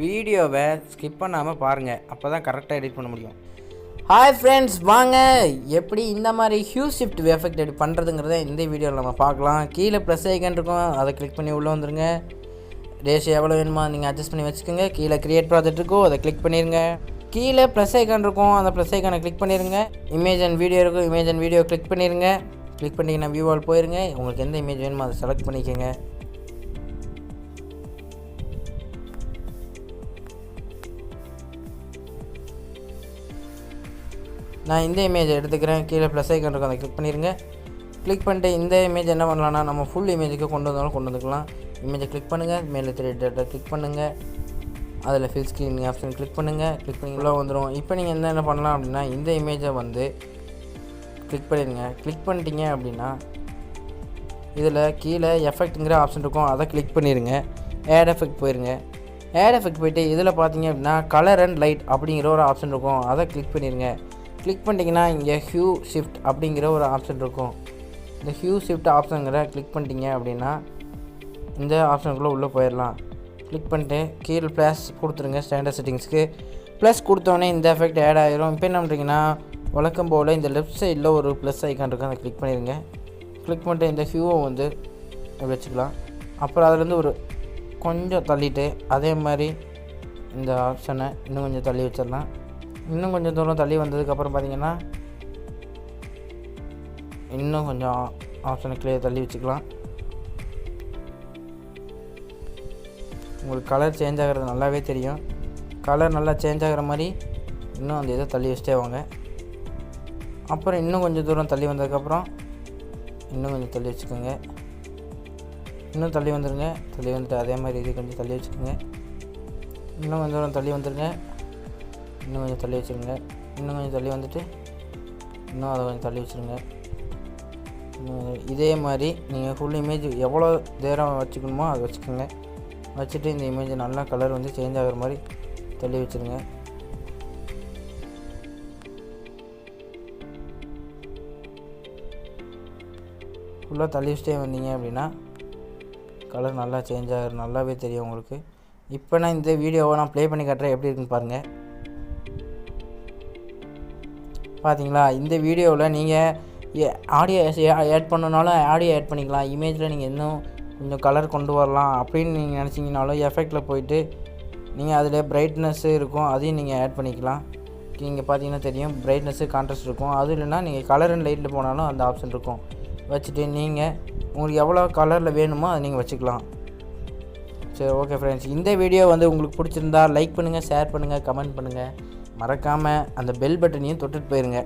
வீடியோவை ஸ்கிப் பண்ணாமல் பாருங்கள், அப்போ தான் கரெக்டாக எடிட் பண்ண முடியும். ஹாய் ஃப்ரெண்ட்ஸ், வாங்க எப்படி இந்த மாதிரி ஹியூ ஷிஃப்ட் எஃபெக்ட் எடிட் பண்ணுறதுங்கிறத இந்த வீடியோவில் நம்ம பார்க்கலாம். கீழே ப்ளஸ் ஐக்கன் இருக்கும், அதை கிளிக் பண்ணி உள்ளே வந்துருங்க. ரேஷியோ எவ்வளோ வேணுமோ நீங்கள் அட்ஜஸ்ட் பண்ணி வச்சுக்கோங்க. கீழே க்ரியேட் ப்ராஜெக்ட் இருக்கும், அதை கிளிக் பண்ணிடுங்க. கீழே ப்ளஸ் ஐக்கான் இருக்கும், அந்த ப்ளஸ் ஐக்கானை கிளிக் பண்ணிடுங்க. இமேஜ் அண்ட் வீடியோ இருக்கும், இமேஜ் அண்ட் வீடியோ கிளிக் பண்ணிடுங்க. கிளிக் பண்ணிங்கன்னா வியூ ஆல் போயிருங்க. உங்களுக்கு எந்த இமேஜ் வேணுமோ அதை செலக்ட் பண்ணிக்கோங்க. நான் இந்த இமேஜை எடுத்துக்கிறேன். கீழே ப்ளஸ் ஐக்கான் இருக்கும், அதை கிளிக் பண்ணிடுங்க. கிளிக் பண்ணிட்டு இந்த இமேஜ் என்ன பண்ணலான்னா நம்ம ஃபுல் இமேஜுக்கு கொண்டு வந்தாலும் கொண்டு வந்துக்கலாம். இமேஜை கிளிக் பண்ணுங்கள், மேலே 3 டேட்டா கிளிக் பண்ணுங்கள். அதில் ஃபில் ஸ்க்ரீன் ஆப்ஷன் கிளிக் பண்ணுங்கள். கிளிக் பண்ணி உள்ளே வந்துடும். இப்போ நீங்கள் என்ன பண்ணலாம் அப்படின்னா இந்த இமேஜை கிளிக் பண்ணிடுங்க. கிளிக் பண்ணிட்டீங்க அப்படின்னா இதில் கீழே எஃபெக்ட்டுங்கிற ஆப்ஷன் இருக்கும், அதை கிளிக் பண்ணிடுங்க. ஆட் எஃபெக்ட் போயிருங்க. ஆட் எஃபெக்ட் போய்ட்டு இதில் பார்த்தீங்க அப்படின்னா கலர் அண்ட் லைட் அப்படிங்கிற ஒரு ஆப்ஷன் இருக்கும், அதை கிளிக் பண்ணிடுங்க. கிளிக் பண்ணிட்டீங்கன்னா இங்கே ஹியூ ஷிஃப்ட் அப்படிங்கிற ஒரு ஆப்ஷன் இருக்கும். இந்த ஹியூ ஷிஃப்ட் ஆப்ஷனுங்கிற கிளிக் பண்ணிட்டீங்க அப்படின்னா இந்த ஆப்ஷனுக்குள்ளே உள்ளே போயிடலாம். கிளிக் பண்ணிட்டு கீழே ப்ளஸ் கொடுத்துருங்க. ஸ்டாண்டர்ட் செட்டிங்ஸ்க்கு ப்ளஸ் கொடுத்தோடனே இந்த எஃபெக்ட் ஆட் ஆகிரும். இப்போ என்ன பண்ணுறீங்கன்னா வழக்கம் போல் இந்த லெஃப்ட் சைடில் ஒரு ப்ளஸ் ஐக்கான் இருக்கும், அதை கிளிக் பண்ணிடுங்க. கிளிக் பண்ணிட்டு இந்த ஹியூவை வச்சுக்கலாம். அப்புறம் அதுலேருந்து ஒரு கொஞ்சம் தள்ளிட்டு அதே மாதிரி இந்த ஆப்ஷனை இன்னும் கொஞ்சம் தள்ளி வச்சிடலாம். இன்னும் கொஞ்சம் தூரம் தள்ளி வந்ததுக்கப்புறம் பார்த்திங்கன்னா இன்னும் கொஞ்சம் ஆப்ஷனை கிளியர் தள்ளி வச்சுக்கலாம். உங்களுக்கு கலர் சேஞ்ச் ஆகிறது நல்லாவே தெரியும். கலர் நல்லா சேஞ்ச் ஆகிற மாதிரி இன்னும் அந்த இதை தள்ளி வச்சிட்டே வாங்க. அப்புறம் இன்னும் கொஞ்சம் தூரம் தள்ளி வந்ததுக்கப்புறம் இன்னும் கொஞ்சம் தள்ளி வச்சுக்கோங்க. இன்னும் தள்ளி வந்துடுங்க. தள்ளி வந்துட்டு அதே மாதிரி இது கொஞ்சம் தள்ளி வச்சுக்கோங்க. இன்னும் கொஞ்சம் தூரம் தள்ளி வந்துடுங்க. இன்னும் கொஞ்சம் தள்ளி வச்சுருங்க. இன்னும் கொஞ்சம் தள்ளி வந்துட்டு இன்னும் அதை கொஞ்சம் தள்ளி வச்சுருங்க. இதே மாதிரி நீங்கள் ஃபுல் இமேஜ் எவ்வளோ நேரம் வச்சுக்கணுமோ அதை வச்சுக்கோங்க. வச்சுட்டு இந்த இமேஜ் நல்லா கலர் சேஞ்ச் ஆகிற மாதிரி தள்ளி வச்சுருங்க. ஃபுல்லாக தள்ளி வச்சுட்டே வந்தீங்க அப்படின்னா கலர் நல்லா சேஞ்ச் ஆகிற நல்லாவே தெரியும் உங்களுக்கு. இப்போ நான் இந்த வீடியோவை நான் ப்ளே பண்ணி காட்டுறேன், எப்படி இருக்குன்னு பாருங்கள். பார்த்தீங்களா, இந்த வீடியோவில் நீங்கள் ஆடியோ ஆட் பண்ணனாலும் ஆடியோ ஆட் பண்ணிக்கலாம். இமேஜில் நீங்கள் இன்னும் கொஞ்சம் கலர் கொண்டு வரலாம் அப்படின்னு நீங்கள் நினச்சிங்கனாலும் எஃபெக்டில் போயிட்டு நீங்கள் அதில் பிரைட்னஸ்ஸு இருக்கும், அதையும் நீங்கள் ஆட் பண்ணிக்கலாம். நீங்கள் பார்த்தீங்கன்னா தெரியும், பிரைட்னஸ்ஸு கான்ட்ராஸ்ட் இருக்கும். அது இல்லைன்னா நீங்கள் கலர் அண்ட் லைட்டில் போனாலும் அந்த ஆப்ஷன் இருக்கும். வச்சுட்டு நீங்கள் உங்களுக்கு எவ்வளோ கலரில் வேணுமோ அதை நீங்கள் வச்சுக்கலாம். சரி, ஓகே ஃப்ரெண்ட்ஸ், இந்த வீடியோ உங்களுக்கு பிடிச்சிருந்தா லைக் பண்ணுங்கள், ஷேர் பண்ணுங்கள், கமெண்ட் பண்ணுங்கள். மறக்காமல் அந்த பெல் பட்டனையும் தொட்டுட்டு போயிருங்க.